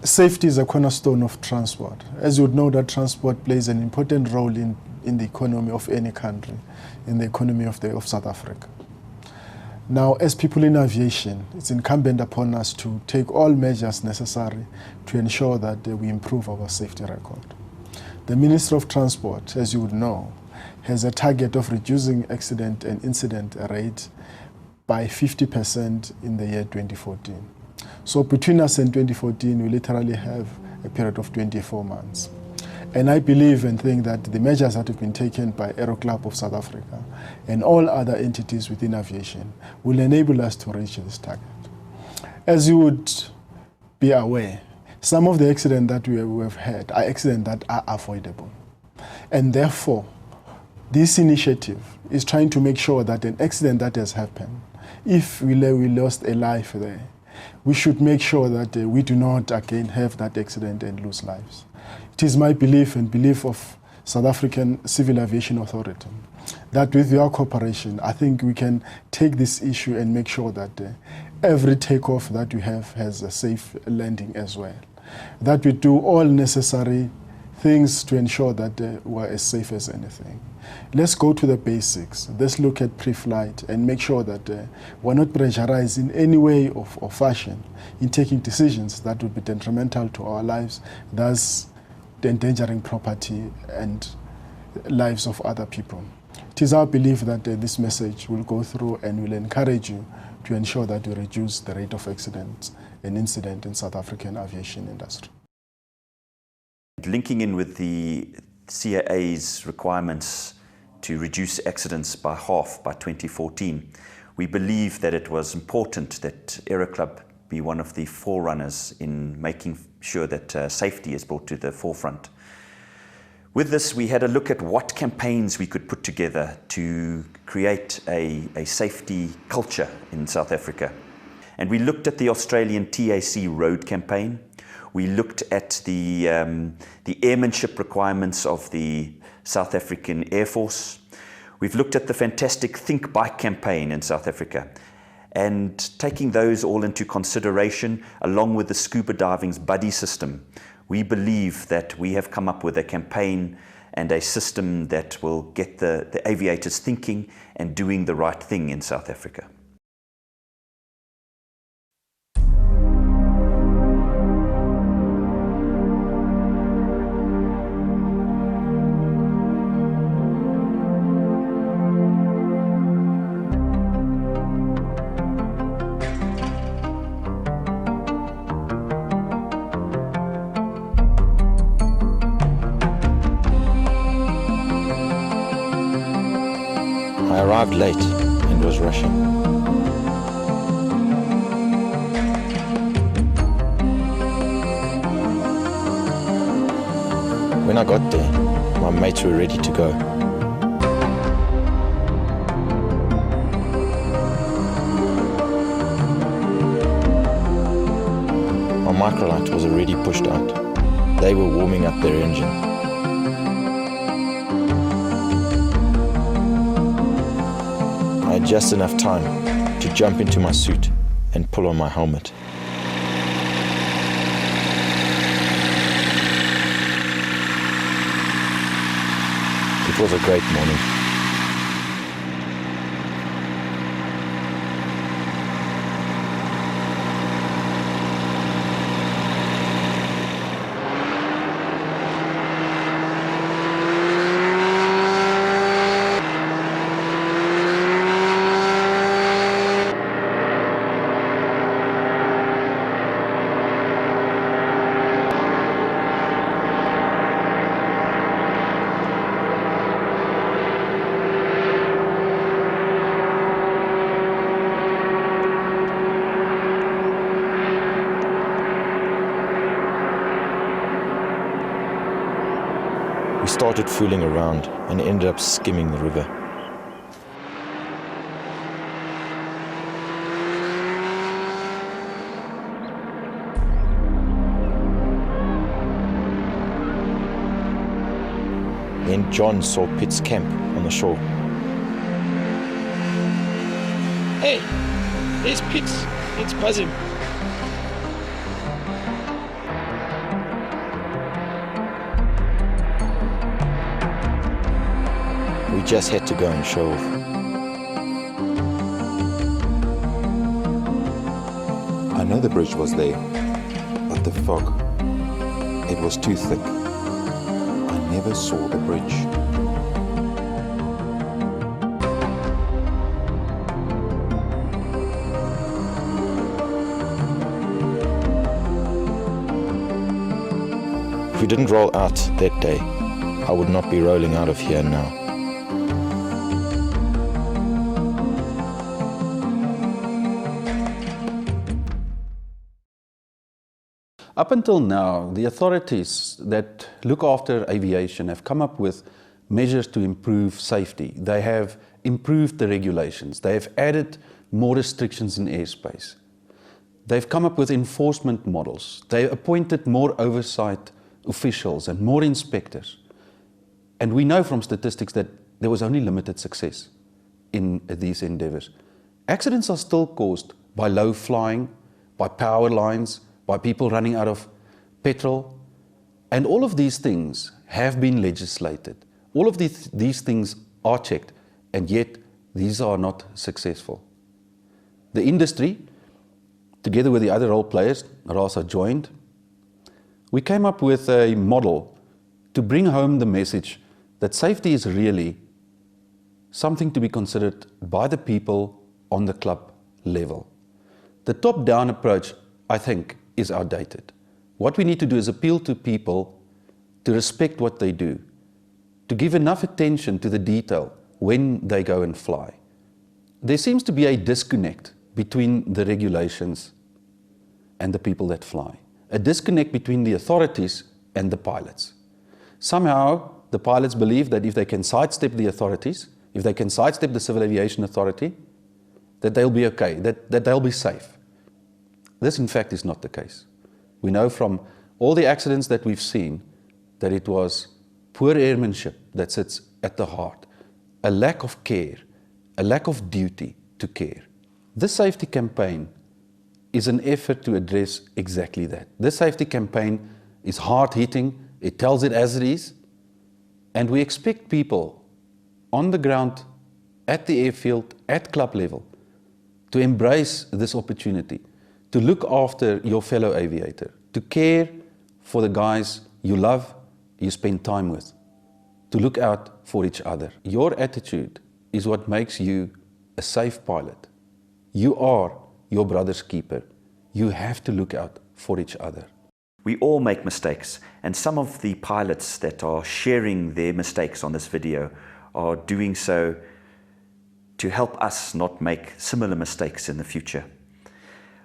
Safety is a cornerstone of transport. As you would know, that transport plays an important role in the economy of any country, in the economy of South Africa. Now, as people in aviation, it's incumbent upon us to take all measures necessary to ensure that we improve our safety record. The Ministry of Transport, as you would know, has a target of reducing accident and incident rate by 50% in the year 2014. So between us and 2014, we literally have a period of 24 months. And I believe and think that the measures that have been taken by Aeroclub of South Africa and all other entities within aviation will enable us to reach this target. As you would be aware, some of the accidents that we have had are accidents that are avoidable. And therefore, this initiative is trying to make sure that an accident that has happened, if we lost a life there, we should make sure that we do not again have that accident and lose lives. It is my belief and belief of South African Civil Aviation Authority that with your cooperation, I think we can take this issue and make sure that every takeoff that we have has a safe landing as well. That we do all necessary things to ensure that we're as safe as anything. Let's go to the basics. Let's look at pre-flight and make sure that we're not pressurized in any way or fashion in taking decisions that would be detrimental to our lives, thus endangering property and lives of other people. It is our belief that this message will go through and will encourage you to ensure that we reduce the rate of accidents and incident in South African aviation industry. Linking in with the CAA's requirements to reduce accidents by half by 2014, we believe that it was important that Aeroclub be one of the forerunners in making sure that safety is brought to the forefront. With this, we had a look at what campaigns we could put together to create a safety culture in South Africa. And we looked at the Australian TAC road campaign. We looked at the airmanship requirements of the South African Air Force. We've looked at the fantastic Think Bike campaign in South Africa. And taking those all into consideration, along with the scuba diving's buddy system, we believe that we have come up with a campaign and a system that will get the aviators thinking and doing the right thing in South Africa. I arrived late and was rushing. When I got there, my mates were ready to go. My microlight was already pushed out. They were warming up their engine. I had just enough time to jump into my suit and pull on my helmet. It was a great morning. We started fooling around and ended up skimming the river. Then John saw Pitt's camp on the shore. Hey, there's Pitts. Let's buzz him. We just had to go and show off. I know the bridge was there, but the fog, it was too thick. I never saw the bridge. If we didn't roll out that day, I would not be rolling out of here now. Up until now, the authorities that look after aviation have come up with measures to improve safety. They have improved the regulations. They have added more restrictions in airspace. They've come up with enforcement models. They appointed more oversight officials and more inspectors. And we know from statistics that there was only limited success in these endeavors. Accidents are still caused by low flying, by power lines, by people running out of petrol. And all of these things have been legislated. All of these things are checked, and yet these are not successful. The industry, together with the other role players, are also joined. We came up with a model to bring home the message that safety is really something to be considered by the people on the club level. The top-down approach, I think, is outdated. What we need to do is appeal to people to respect what they do, to give enough attention to the detail when they go and fly. There seems to be a disconnect between the regulations and the people that fly, a disconnect between the authorities and the pilots. Somehow, the pilots believe that if they can sidestep the authorities, if they can sidestep the Civil Aviation Authority, that they'll be okay, that they'll be safe. This, in fact, is not the case. We know from all the accidents that we've seen that it was poor airmanship that sits at the heart, a lack of care, a lack of duty to care. This safety campaign is an effort to address exactly that. This safety campaign is hard-hitting, it tells it as it is, and we expect people on the ground, at the airfield, at club level, to embrace this opportunity, to look after your fellow aviator, to care for the guys you love, you spend time with, to look out for each other. Your attitude is what makes you a safe pilot. You are your brother's keeper. You have to look out for each other. We all make mistakes, and some of the pilots that are sharing their mistakes on this video are doing so to help us not make similar mistakes in the future.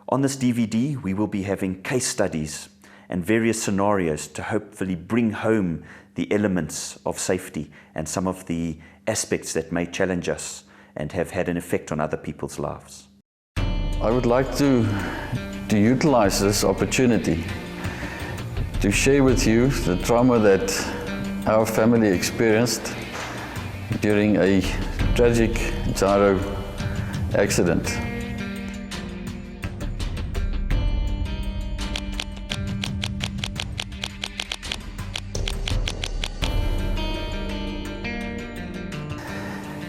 On this DVD, we will be having case studies and various scenarios to hopefully bring home the elements of safety and some of the aspects that may challenge us and have had an effect on other people's lives. I would like to utilize this opportunity to share with you the trauma that our family experienced during a tragic gyro accident.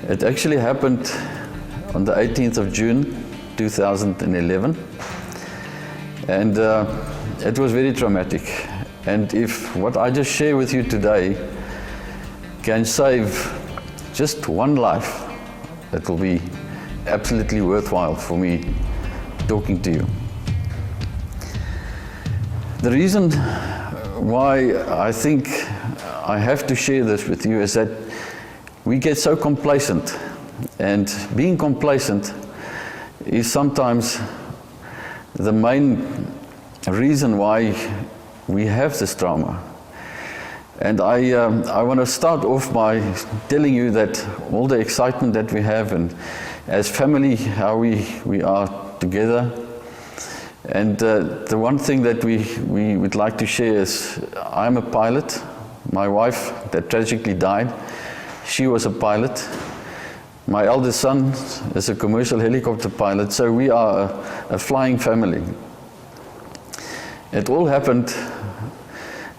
It actually happened on the 18th of June 2011, and it was very traumatic. And if what I just share with you today can save just one life, it will be absolutely worthwhile for me talking to you. The reason why I think I have to share this with you is that we get so complacent, and being complacent is sometimes the main reason why we have this trauma. And I want to start off by telling you that all the excitement that we have, and as family, how we are together. And the one thing that we would like to share is I'm a pilot. My wife that tragically died, she was a pilot. My eldest son is a commercial helicopter pilot, so we are a flying family. It all happened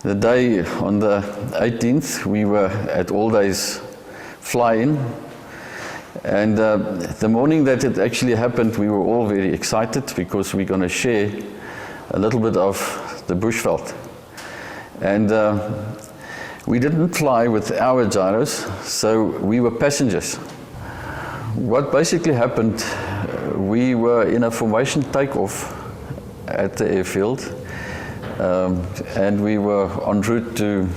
the day on the 18th. We were at All Days fly in. And the morning that it actually happened, we were all very excited because we're going to share a little bit of the bushveld. And we didn't fly with our gyros, so we were passengers. What basically happened, we were in a formation takeoff at the airfield, and we were en route to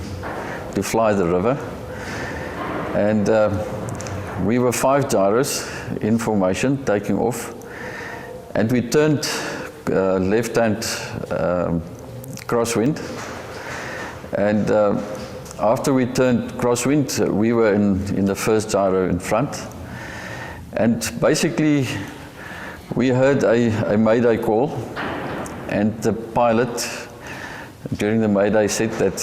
fly the river. And we were 5 gyros in formation, taking off, and we turned left-hand crosswind. And after we turned crosswind, we were in the first gyro in front. And basically, we heard a mayday call, and the pilot, during the mayday, said that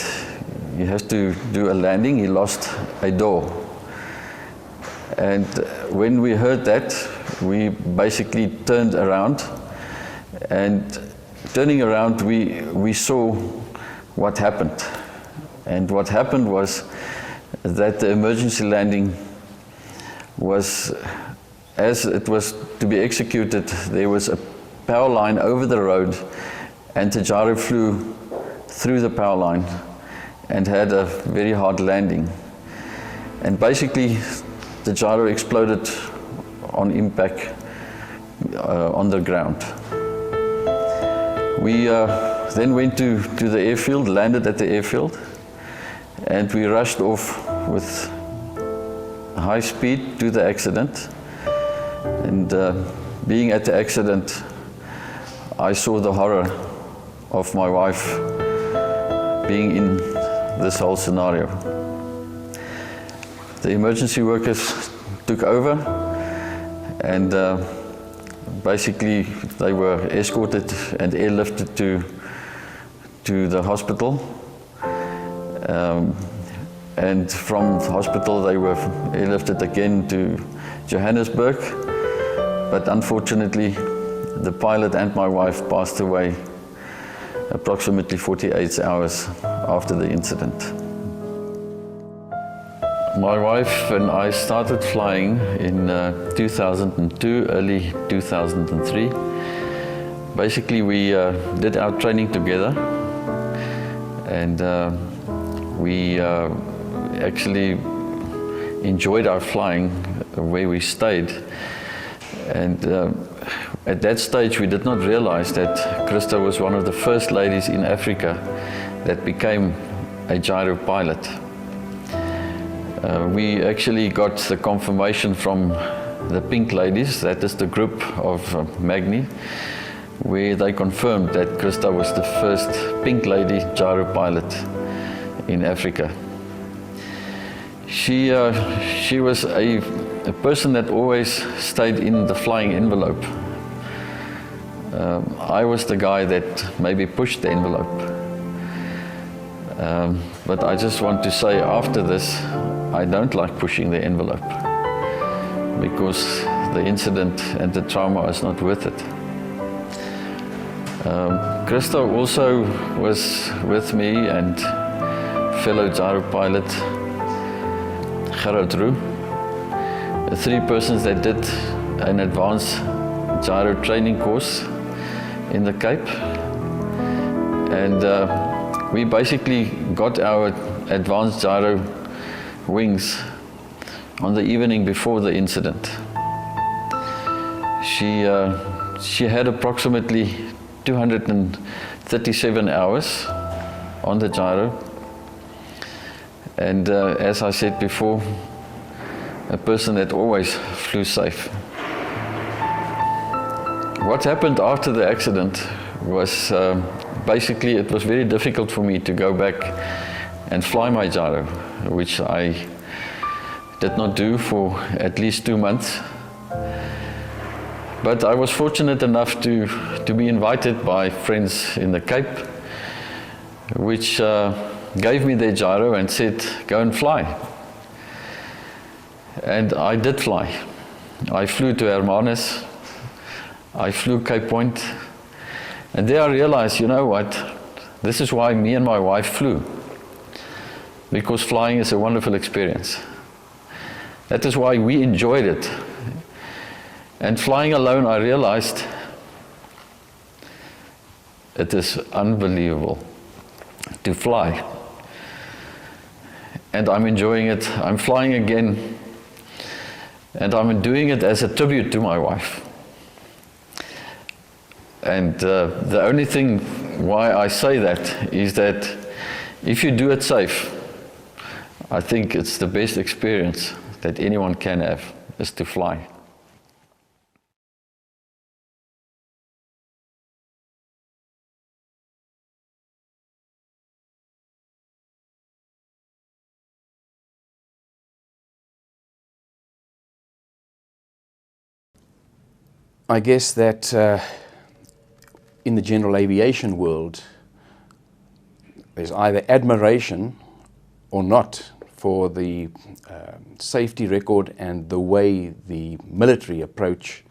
he has to do a landing. He lost a door. And when we heard that, we basically turned around, and turning around, we saw what happened. And what happened was that the emergency landing was, as it was to be executed, there was a power line over the road, and the gyro flew through the power line and had a very hard landing. And basically, the gyro exploded on impact on the ground. We then went to the airfield, landed at the airfield, and we rushed off with high speed to the accident. And being at the accident, I saw the horror of my wife being in this whole scenario. The emergency workers took over, and basically they were escorted and airlifted to the hospital. And from the hospital they were airlifted again to Johannesburg. But unfortunately, the pilot and my wife passed away approximately 48 hours after the incident. My wife and I started flying in 2002, early 2003. Basically, we did our training together, and we actually enjoyed our flying where we stayed. And at that stage, we did not realize that Christa was one of the first ladies in Africa that became a gyro pilot. We actually got the confirmation from the Pink Ladies, that is the group of Magni, where they confirmed that Christa was the first Pink Lady gyro pilot in Africa. She was a person that always stayed in the flying envelope. I was the guy that maybe pushed the envelope. But I just want to say, after this, I don't like pushing the envelope, because the incident and the trauma is not worth it. Christa also was with me, and fellow gyro pilot Gerard Roux, the 3 persons that did an advanced gyro training course in the Cape. And we basically got our advanced gyro wings on the evening before the incident. She had approximately 237 hours on the gyro, and as I said before, a person that always flew safe. What happened after the accident was basically it was very difficult for me to go back and fly my gyro, which I did not do for at least 2 months. But I was fortunate enough to be invited by friends in the Cape, which gave me their gyro and said, go and fly. And I did fly. I flew to Hermanus, I flew Cape Point, and there I realized, you know what, this is why me and my wife flew, because flying is a wonderful experience. That is why we enjoyed it. And flying alone, I realized it is unbelievable to fly. And I'm enjoying it. I'm flying again. And I'm doing it as a tribute to my wife. And the only thing why I say that is that if you do it safe, I think it's the best experience that anyone can have, is to fly. I guess that in the general aviation world, there's either admiration or not for the safety record and the way the military approach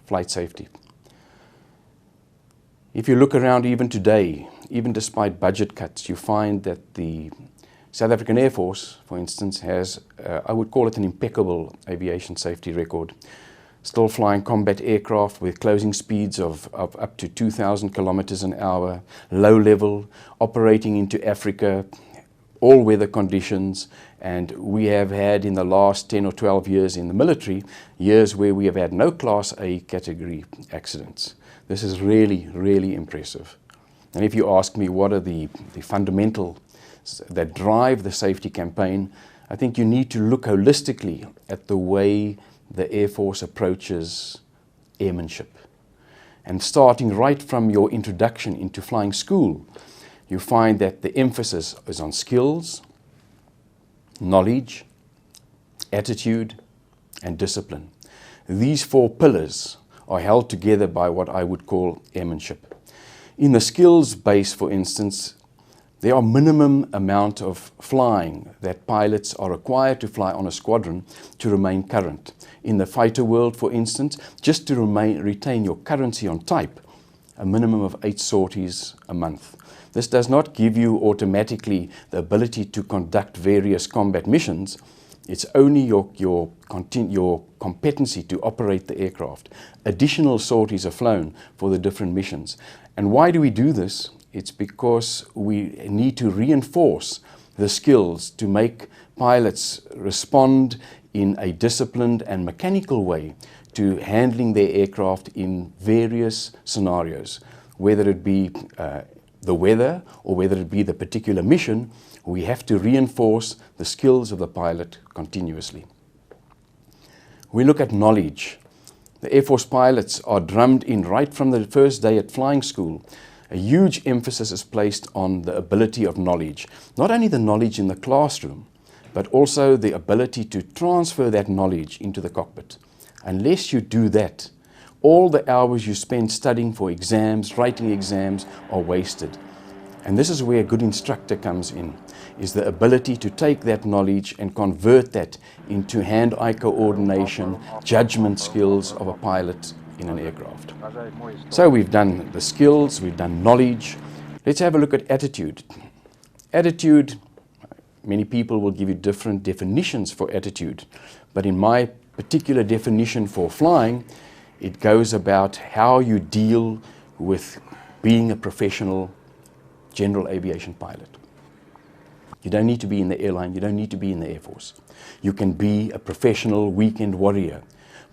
flight safety. If you look around even today, even despite budget cuts, you find that the South African Air Force, for instance, has, I would call it an impeccable aviation safety record. Still flying combat aircraft with closing speeds of up to 2,000 kilometers an hour, low level, operating into Africa, all weather conditions. And we have had in the last 10 or 12 years in the military, years where we have had no Class A category accidents. This is really, really impressive. And if you ask me what are the fundamentals that drive the safety campaign, I think you need to look holistically at the way the Air Force approaches airmanship. And starting right from your introduction into flying school, you find that the emphasis is on skills, knowledge, attitude, and discipline. These four pillars are held together by what I would call airmanship. In the skills base, for instance, there are minimum amount of flying that pilots are required to fly on a squadron to remain current. In the fighter world, for instance, just to retain your currency on type, a minimum of 8 sorties a month. This does not give you automatically the ability to conduct various combat missions. It's only your competency to operate the aircraft. Additional sorties are flown for the different missions. And why do we do this? It's because we need to reinforce the skills to make pilots respond in a disciplined and mechanical way to handling their aircraft in various scenarios, whether it be the weather or whether it be the particular mission. We have to reinforce the skills of the pilot continuously. We look at knowledge. The Air Force pilots are drummed in right from the first day at flying school. A huge emphasis is placed on the ability of knowledge, not only the knowledge in the classroom, but also the ability to transfer that knowledge into the cockpit. Unless you do that, all the hours you spend studying for exams, writing exams, are wasted. And this is where a good instructor comes in, is the ability to take that knowledge and convert that into hand-eye coordination, judgment skills of a pilot in an aircraft. So we've done the skills, we've done knowledge. Let's have a look at attitude. Attitude, many people will give you different definitions for attitude, but in my particular definition for flying, it goes about how you deal with being a professional general aviation pilot. You don't need to be in the airline, you don't need to be in the Air Force. You can be a professional weekend warrior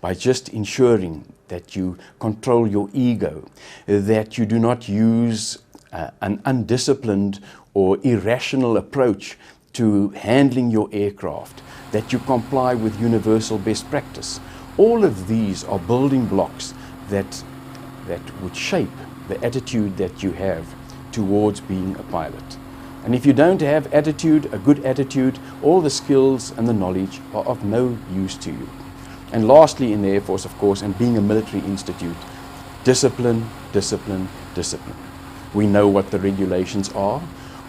by just ensuring that you control your ego, that you do not use an undisciplined or irrational approach to handling your aircraft, that you comply with universal best practice. All of these are building blocks that would shape the attitude that you have towards being a pilot. And if you don't have attitude, a good attitude, all the skills and the knowledge are of no use to you. And lastly, in the Air Force, of course, and being a military institute, discipline, discipline, discipline. We know what the regulations are.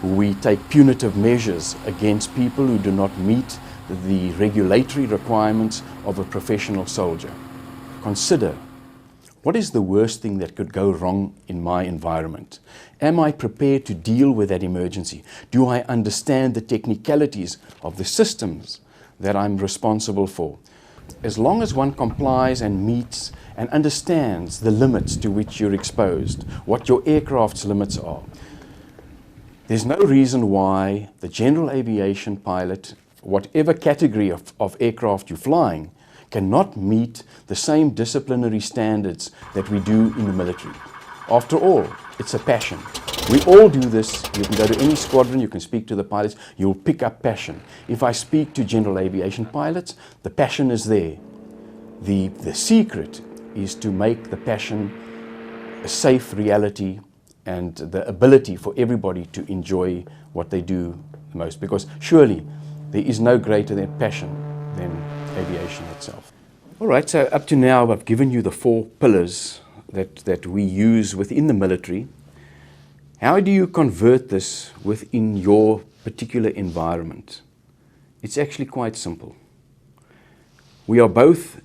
We take punitive measures against people who do not meet the regulatory requirements of a professional soldier. Consider, what is the worst thing that could go wrong in my environment? Am I prepared to deal with that emergency? Do I understand the technicalities of the systems that I'm responsible for. As long as one complies and meets and understands the limits to which you're exposed, what your aircraft's limits are, there's no reason why the general aviation pilot, whatever category of aircraft you're flying, cannot meet the same disciplinary standards that we do in the military. After all, it's a passion. We all do this. You can go to any squadron, you can speak to the pilots, you'll pick up passion. If I speak to general aviation pilots, the passion is there. The secret is to make the passion a safe reality and the ability for everybody to enjoy what they do the most. Because surely there is no greater than passion than aviation itself. All right, so up to now I've given you the 4 pillars that we use within the military. How do you convert this within your particular environment? It's actually quite simple. We are both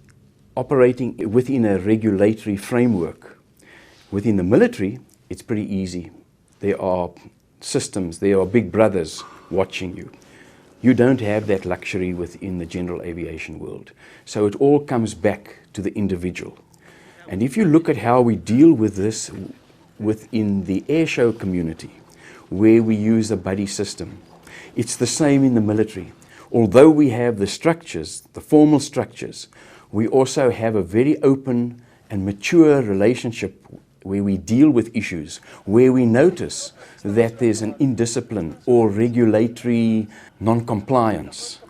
operating within a regulatory framework. Within the military, it's pretty easy. There are systems, there are big brothers watching you. You don't have that luxury within the general aviation world. So it all comes back to the individual. And if you look at how we deal with this within the airshow community, where we use a buddy system, it's the same in the military. Although we have the structures, the formal structures, we also have a very open and mature relationship where we deal with issues, where we notice that there's an indiscipline or regulatory non-compliance,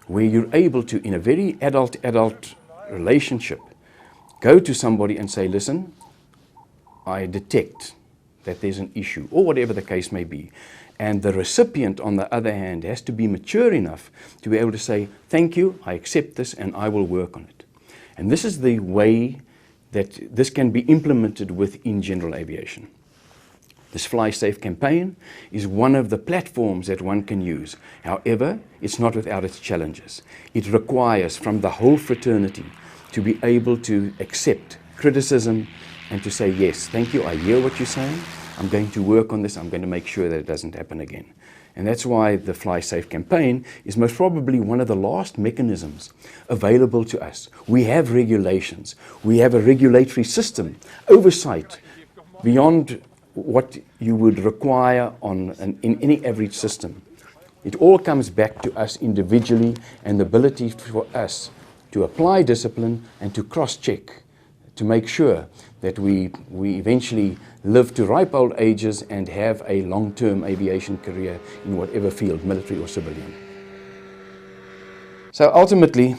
where you're able to, in a very adult relationship, go to somebody and say, listen, I detect that there's an issue, or whatever the case may be. And the recipient, on the other hand, has to be mature enough to be able to say, thank you, I accept this, and I will work on it. And this is the way that this can be implemented within general aviation. This Fly Safe campaign is one of the platforms that one can use. However, it's not without its challenges. It requires from the whole fraternity to be able to accept criticism and to say, yes, thank you, I hear what you're saying, I'm going to work on this, I'm going to make sure that it doesn't happen again. And that's why the Fly Safe campaign is most probably one of the last mechanisms available to us. We have regulations, we have a regulatory system, oversight beyond what you would require in any average system. It all comes back to us individually and the ability for us to apply discipline and to cross-check to make sure that we eventually live to ripe old ages and have a long-term aviation career in whatever field, military or civilian. So ultimately,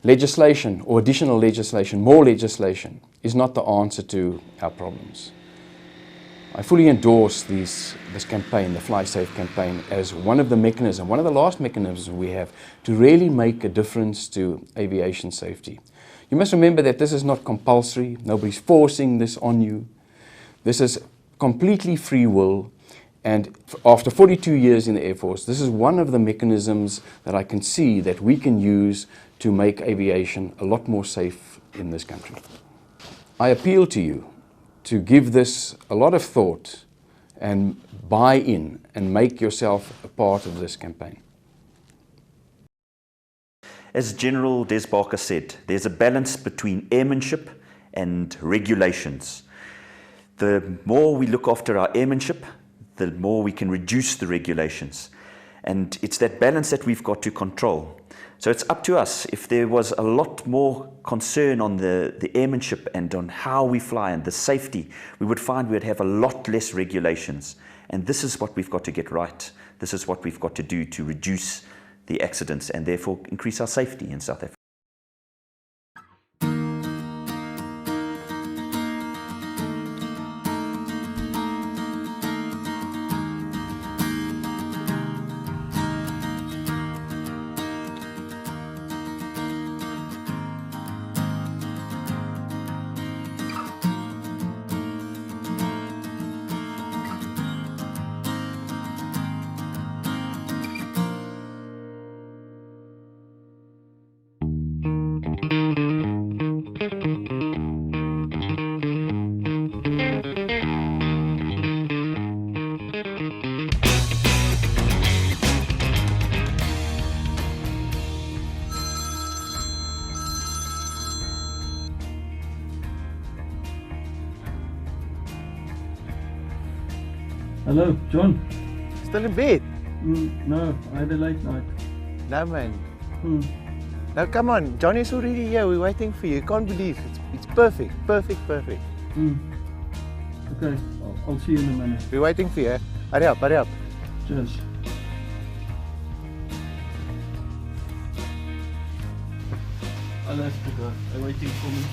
legislation or additional legislation, more legislation, is not the answer to our problems. I fully endorse this campaign, the Fly Safe campaign, as one of the mechanisms, one of the last mechanisms we have to really make a difference to aviation safety. You must remember that this is not compulsory, nobody's forcing this on you. This is completely free will, and after 42 years in the Air Force, this is one of the mechanisms that I can see that we can use to make aviation a lot more safe in this country. I appeal to you to give this a lot of thought and buy in and make yourself a part of this campaign. As General Des Barker said, there's a balance between airmanship and regulations. The more we look after our airmanship, the more we can reduce the regulations. And it's that balance that we've got to control. So it's up to us. If there was a lot more concern on the airmanship and on how we fly and the safety, we would find we'd have a lot less regulations. And this is what we've got to get right. This is what we've got to do to reduce the accidents and therefore increase our safety in South Africa. Hello, John. Still in bed? No, I had a late night. No, man. Now, come on. Johnny's already here. We're waiting for you. Can't believe it's perfect. Perfect. Okay, I'll see you in a minute. We're waiting for you. Hurry up. Cheers. I'll have to go. They're waiting for me.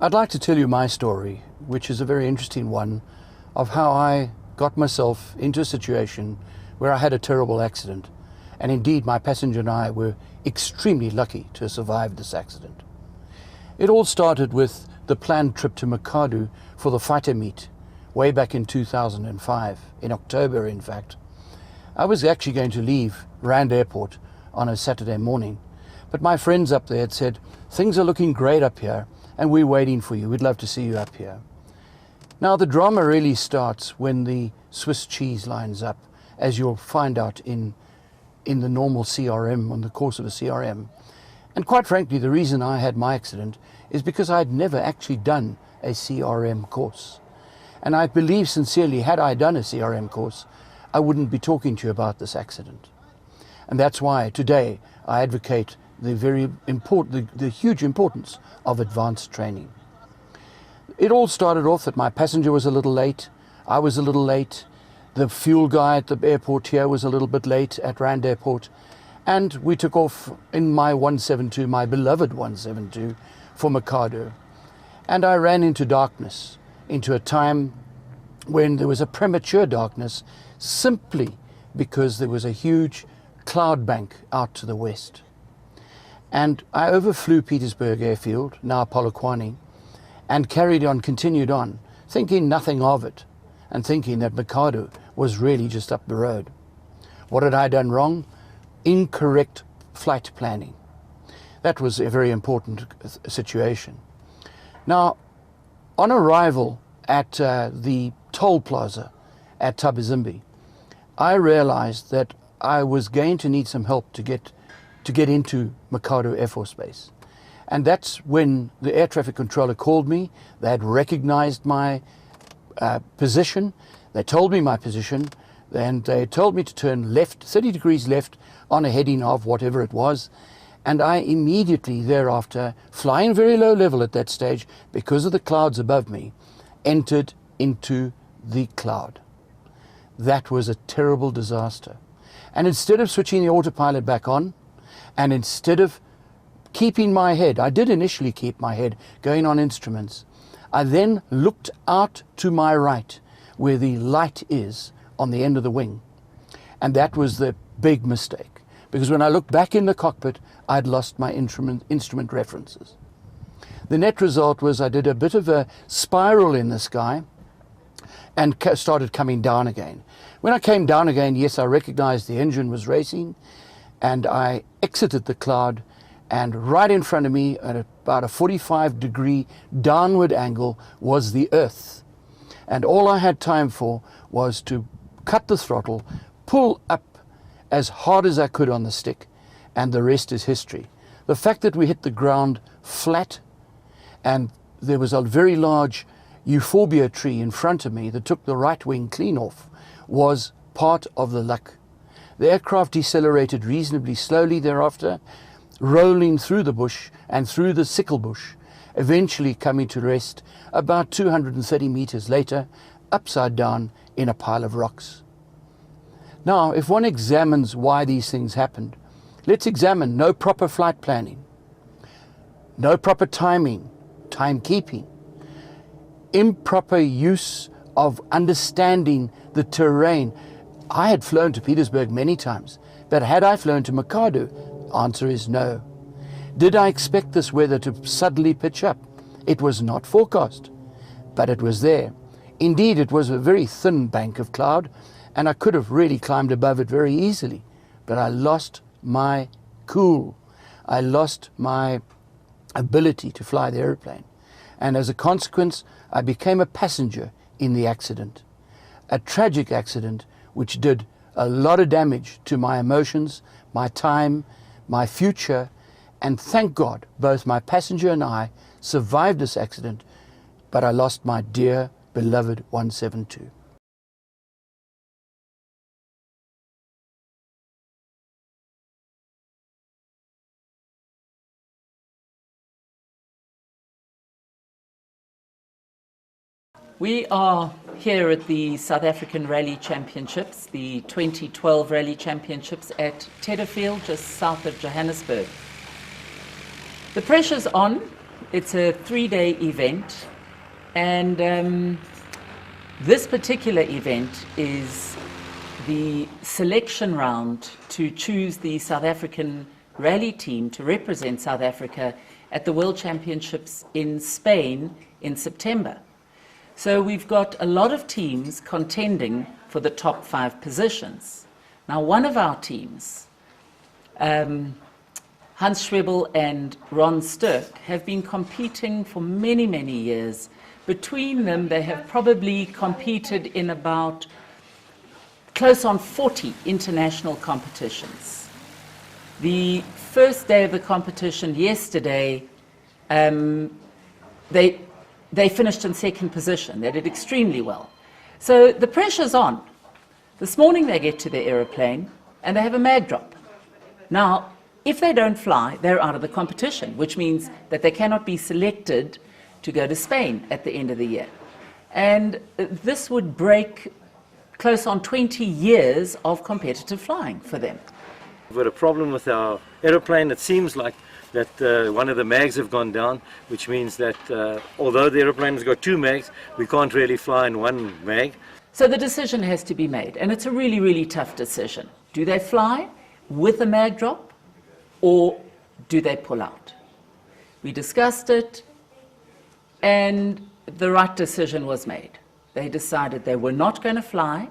I'd like to tell you my story, which is a very interesting one, of how I got myself into a situation where I had a terrible accident. And indeed, my passenger and I were extremely lucky to have survived this accident. It all started with the planned trip to Makadu for the fighter meet, way back in 2005, in October in fact. I was actually going to leave Rand Airport on a Saturday morning, but my friends up there had said, things are looking great up here and we're waiting for you, we'd love to see you up here. Now the drama really starts when the Swiss cheese lines up, as you'll find out in the normal CRM, on the course of a CRM. And quite frankly, the reason I had my accident is because I'd never actually done a CRM course. And I believe sincerely, had I done a CRM course, I wouldn't be talking to you about this accident. And that's why today I advocate the very important, the huge importance of advanced training. It all started off that my passenger was a little late, I was a little late, the fuel guy at the airport here was a little bit late at Rand Airport, and we took off in my 172, my beloved 172, for Mikado. And I ran into darkness, into a time when there was a premature darkness, simply because there was a huge cloud bank out to the west. And I overflew Pietersburg Airfield, now Polokwane, and continued on, thinking nothing of it, and thinking that Mikado was really just up the road. What had I done wrong? Incorrect flight planning. That was a very important situation. Now, on arrival at the toll plaza at Tabazimbi, I realized that I was going to need some help to get into Mikado Air Force Base. And that's when the air traffic controller called me. They had recognized my position. They told me my position, and they told me to turn left, 30 degrees left, on a heading of whatever it was. And I immediately thereafter, flying very low level at that stage, because of the clouds above me, entered into the cloud. That was a terrible disaster. And instead of switching the autopilot back on, and instead of keeping my head, I did initially keep my head going on instruments, I then looked out to my right where the light is on the end of the wing. And that was the big mistake, because when I looked back in the cockpit, I'd lost my instrument references. The net result was I did a bit of a spiral in the sky and started coming down again. When I came down again, yes, I recognized the engine was racing, and I exited the cloud, and right in front of me at about a 45-degree downward angle was the earth. And all I had time for was to cut the throttle, pull up as hard as I could on the stick, and the rest is history. The fact that we hit the ground flat, and there was a very large euphorbia tree in front of me that took the right wing clean off, was part of the luck. The aircraft decelerated reasonably slowly thereafter, rolling through the bush and through the sickle bush, eventually coming to rest about 230 meters later, upside down in a pile of rocks. Now, if one examines why these things happened, let's examine no proper flight planning, no proper timing, timekeeping, improper use of understanding the terrain. I had flown to Pietersburg many times, but had I flown to Mikado? Answer is no. Did I expect this weather to suddenly pitch up? It was not forecast, but it was there. Indeed, it was a very thin bank of cloud, and I could have really climbed above it very easily, but I lost my cool. I lost my ability to fly the airplane, and as a consequence, I became a passenger in the accident. A tragic accident which did a lot of damage to my emotions, my time, my future, and thank God both my passenger and I survived this accident, but I lost my dear, beloved 172. We are here at the South African Rally Championships, the 2012 Rally Championships at Tedderfield, just south of Johannesburg. The pressure's on. It's a 3-day event, and this particular event is the selection round to choose the South African rally team to represent South Africa at the World Championships in Spain in September. So we've got a lot of teams contending for the top 5 positions. Now, one of our teams, Hans Schwebel and Ron Sturck, have been competing for many, many years. Between them, they have probably competed in about close on 40 international competitions. The first day of the competition yesterday, they finished in 2nd position. They did extremely well. So the pressure's on. This morning they get to their aeroplane and they have a mag drop. Now, if they don't fly, they're out of the competition, which means that they cannot be selected to go to Spain at the end of the year. And this would break close on 20 years of competitive flying for them. We've got a problem with our aeroplane. It seems like that one of the mags have gone down, which means that although the aeroplane has got 2 mags, we can't really fly in 1 mag. So the decision has to be made, and it's a really, really tough decision. Do they fly with a mag drop, or do they pull out? We discussed it, and the right decision was made. They decided they were not going to fly.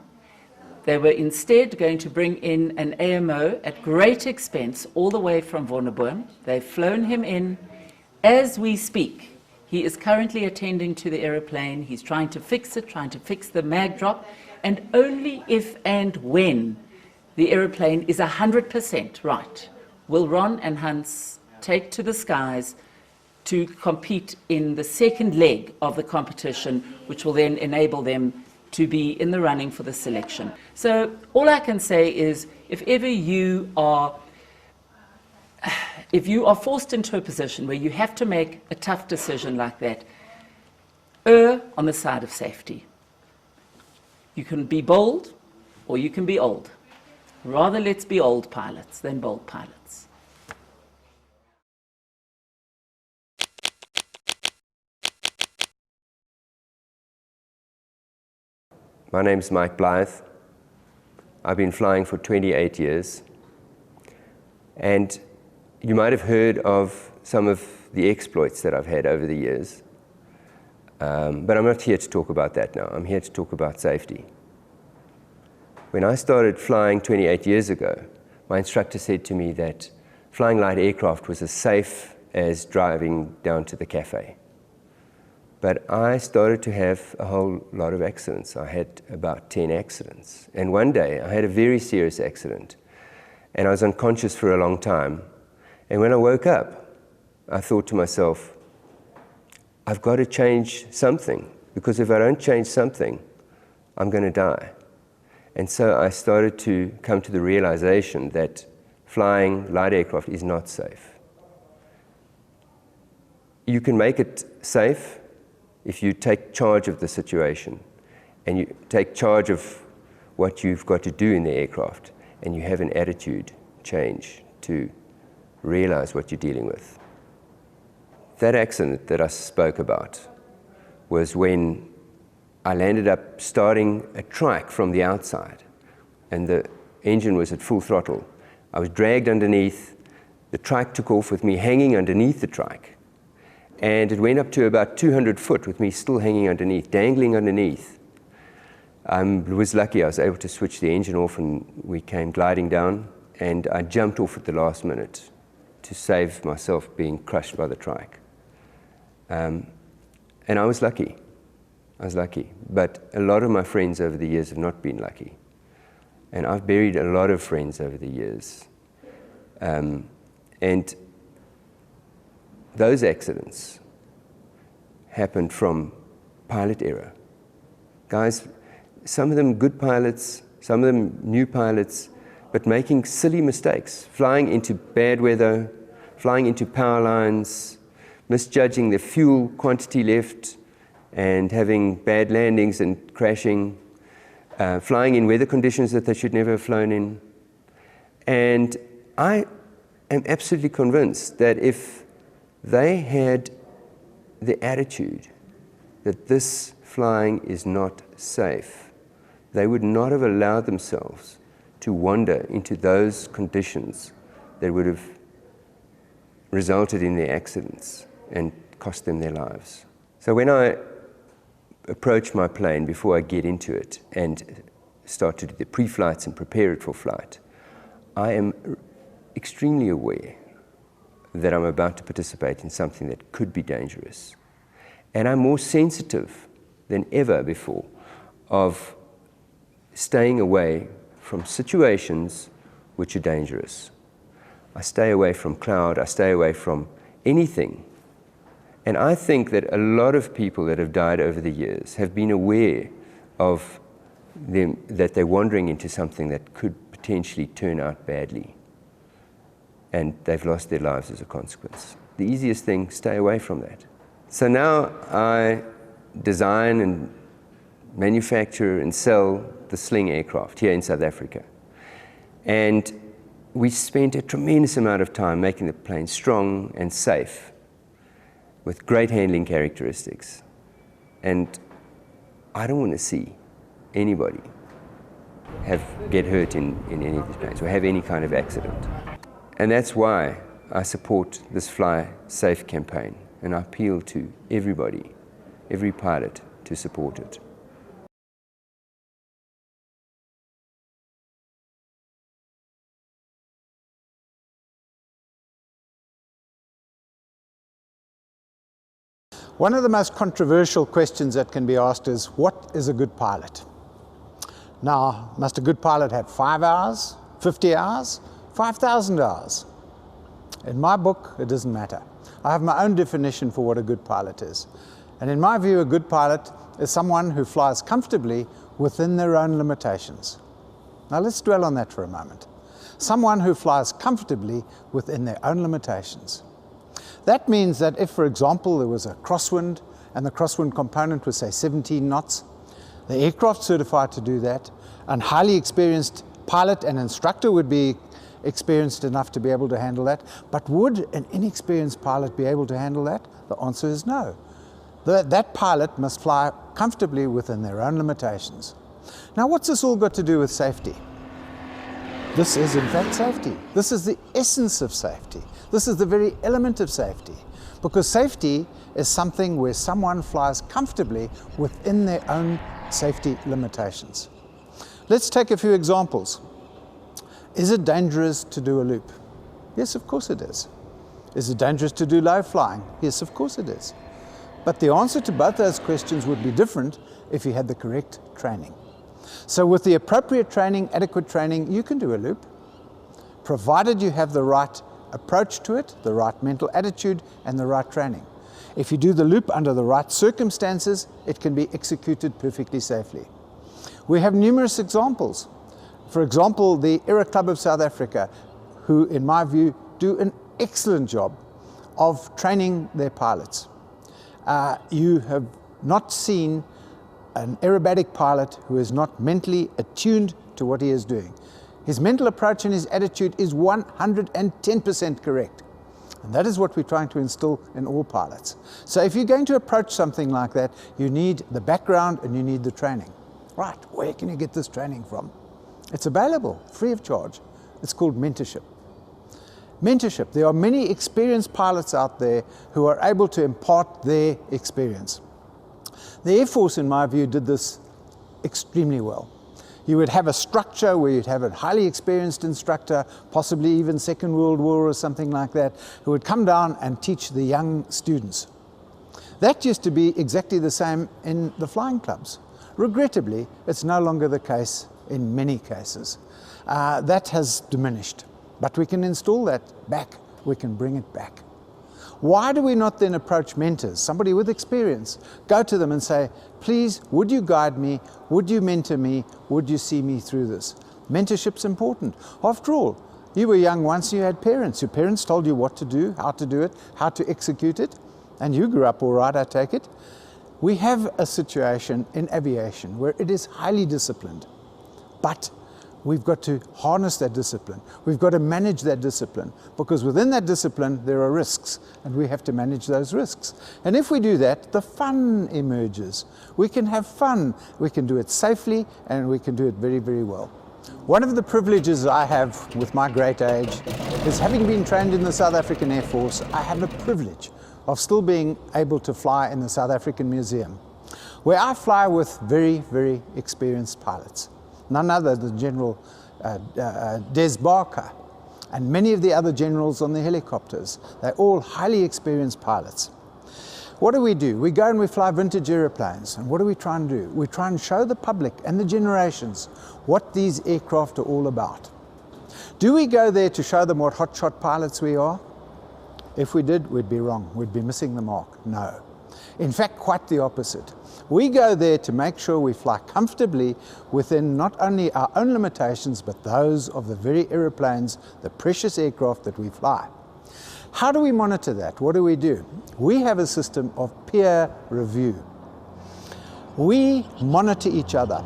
They were instead going to bring in an AMO at great expense all the way from Wonderboom. They've flown him in as we speak. He is currently attending to the aeroplane. He's trying to fix it, trying to fix the mag drop, and only if and when the aeroplane is 100% right will Ron and Hans take to the skies to compete in the 2nd leg of the competition, which will then enable them to be in the running for the selection. So all I can say is, if you are forced into a position where you have to make a tough decision like that, err on the side of safety. You can be bold or you can be old. Rather let's be old pilots than bold pilots. My name's Mike Blythe. I've been flying for 28 years. And you might have heard of some of the exploits that I've had over the years. But I'm not here to talk about that now. I'm here to talk about safety. When I started flying 28 years ago, my instructor said to me that flying light aircraft was as safe as driving down to the cafe. But I started to have a whole lot of accidents. I had about 10 accidents. And one day I had a very serious accident. And I was unconscious for a long time. And when I woke up, I thought to myself, I've got to change something. Because if I don't change something, I'm going to die. And so I started to come to the realization that flying light aircraft is not safe. You can make it safe if you take charge of the situation and you take charge of what you've got to do in the aircraft and you have an attitude change to realize what you're dealing with. That accident that I spoke about was when I landed up starting a trike from the outside and the engine was at full throttle. I was dragged underneath, the trike took off with me hanging underneath the trike. And it went up to about 200 foot with me still hanging underneath, dangling underneath. I was lucky I was able to switch the engine off and we came gliding down, and I jumped off at the last minute to save myself being crushed by the trike. And I was lucky. I was lucky. But a lot of my friends over the years have not been lucky. And I've buried a lot of friends over the years. And those accidents happened from pilot error. Guys, some of them good pilots, some of them new pilots, but making silly mistakes, flying into bad weather, flying into power lines, misjudging the fuel quantity left, and having bad landings and crashing, flying in weather conditions that they should never have flown in. And I am absolutely convinced that if they had the attitude that this flying is not safe, they would not have allowed themselves to wander into those conditions that would have resulted in their accidents and cost them their lives. So when I approach my plane, before I get into it and start to do the pre-flights and prepare it for flight, I am extremely aware that I'm about to participate in something that could be dangerous. And I'm more sensitive than ever before of staying away from situations which are dangerous. I stay away from cloud, I stay away from anything. And I think that a lot of people that have died over the years have been aware of them, that they're wandering into something that could potentially turn out badly. And they've lost their lives as a consequence. The easiest thing, stay away from that. So now I design and manufacture and sell the Sling aircraft here in South Africa. And we spent a tremendous amount of time making the plane strong and safe with great handling characteristics. And I don't want to see anybody get hurt in any of these planes or have any kind of accident. And that's why I support this Fly Safe campaign, and I appeal to everybody, every pilot, to support it. One of the most controversial questions that can be asked is, what is a good pilot? Now, must a good pilot have 5 hours, 50 hours, 5,000 hours? In my book, it doesn't matter. I have my own definition for what a good pilot is. And in my view, a good pilot is someone who flies comfortably within their own limitations. Now let's dwell on that for a moment. Someone who flies comfortably within their own limitations. That means that if, for example, there was a crosswind and the crosswind component was, say, 17 knots, the aircraft certified to do that, and highly experienced pilot and instructor would be experienced enough to be able to handle that. But would an inexperienced pilot be able to handle that? The answer is no. That pilot must fly comfortably within their own limitations. Now, what's this all got to do with safety? This is, in fact, safety. This is the essence of safety. This is the very element of safety. Because safety is something where someone flies comfortably within their own safety limitations. Let's take a few examples. Is it dangerous to do a loop? Yes, of course it is. Is it dangerous to do low flying? Yes, of course it is. But the answer to both those questions would be different if you had the correct training. So with the appropriate training, adequate training, you can do a loop, provided you have the right approach to it, the right mental attitude, and the right training. If you do the loop under the right circumstances, it can be executed perfectly safely. We have numerous examples. For example, the Aeroclub of South Africa, who, in my view, do an excellent job of training their pilots. You have not seen an aerobatic pilot who is not mentally attuned to what he is doing. His mental approach and his attitude is 110% correct. And that is what we're trying to instill in all pilots. So if you're going to approach something like that, you need the background and you need the training. Right, where can you get this training from? It's available, free of charge. It's called mentorship. Mentorship. There are many experienced pilots out there who are able to impart their experience. The Air Force, in my view, did this extremely well. You would have a structure where you'd have a highly experienced instructor, possibly even Second World War or something like that, who would come down and teach the young students. That used to be exactly the same in the flying clubs. Regrettably, it's no longer the case in many cases. That has diminished. But we can install that back. We can bring it back. Why do we not then approach mentors, somebody with experience, go to them and say, please, would you guide me? Would you mentor me? Would you see me through this? Mentorship's important. After all, you were young once, you had parents. Your parents told you what to do, how to do it, how to execute it, and you grew up all right, I take it. We have a situation in aviation where it is highly disciplined, but we've got to harness that discipline. We've got to manage that discipline, because within that discipline there are risks, and we have to manage those risks. And if we do that, the fun emerges. We can have fun, we can do it safely, and we can do it very, very well. One of the privileges I have with my great age is, having been trained in the South African Air Force, I have the privilege of still being able to fly in the South African Museum. where I fly with very, very experienced pilots. None other than General Des Barker and many of the other generals on the helicopters. They're all highly experienced pilots. What do? We go and we fly vintage aeroplanes. And what do we try and do? We try and show the public and the generations what these aircraft are all about. Do we go there to show them what hotshot pilots we are? If we did, we'd be wrong. We'd be missing the mark. No. In fact, quite the opposite. We go there to make sure we fly comfortably within not only our own limitations, but those of the very aeroplanes, the precious aircraft that we fly. How do we monitor that? What do? We have a system of peer review. We monitor each other.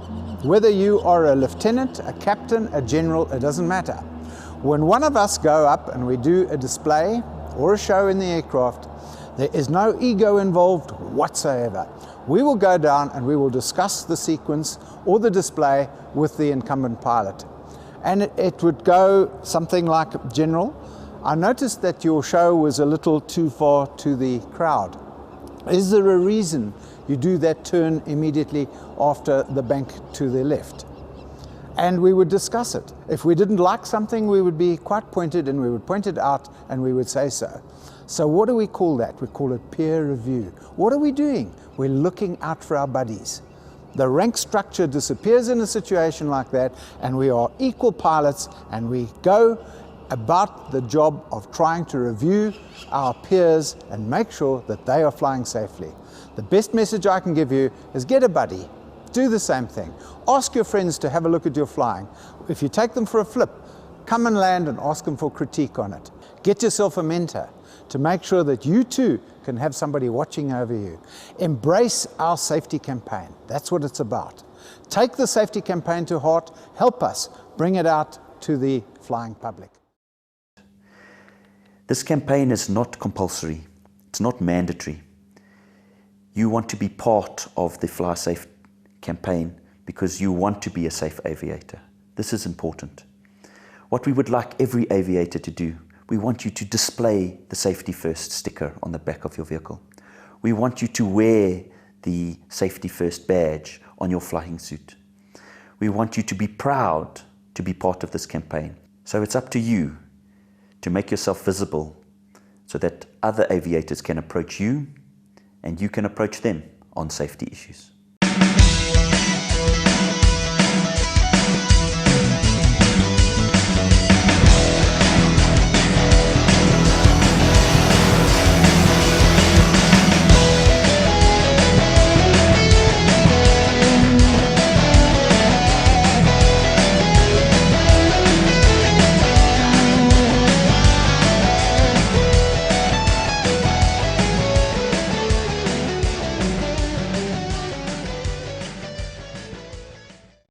Whether you are a lieutenant, a captain, a general, it doesn't matter. When one of us go up and we do a display or a show in the aircraft, there is no ego involved whatsoever. We will go down and we will discuss the sequence or the display with the incumbent pilot. And it would go something like, General, I noticed that your show was a little too far to the crowd. Is there a reason you do that turn immediately after the bank to the left? And we would discuss it. If we didn't like something, we would be quite pointed and we would point it out and we would say so. So what do we call that? We call it peer review. What are we doing? We're looking out for our buddies. The rank structure disappears in a situation like that, and we are equal pilots, and we go about the job of trying to review our peers and make sure that they are flying safely. The best message I can give you is get a buddy. Do the same thing. Ask your friends to have a look at your flying. If you take them for a flip, come and land and ask them for critique on it. Get yourself a mentor to make sure that you too can have somebody watching over you. Embrace our safety campaign. That's what it's about. Take the safety campaign to heart. Help us bring it out to the flying public. This campaign is not compulsory. It's not mandatory. You want to be part of the Fly Safe campaign because you want to be a safe aviator. This is important. What we would like every aviator to do, we want you to display the Safety First sticker on the back of your vehicle. We want you to wear the Safety First badge on your flying suit. We want you to be proud to be part of this campaign. So it's up to you to make yourself visible so that other aviators can approach you and you can approach them on safety issues.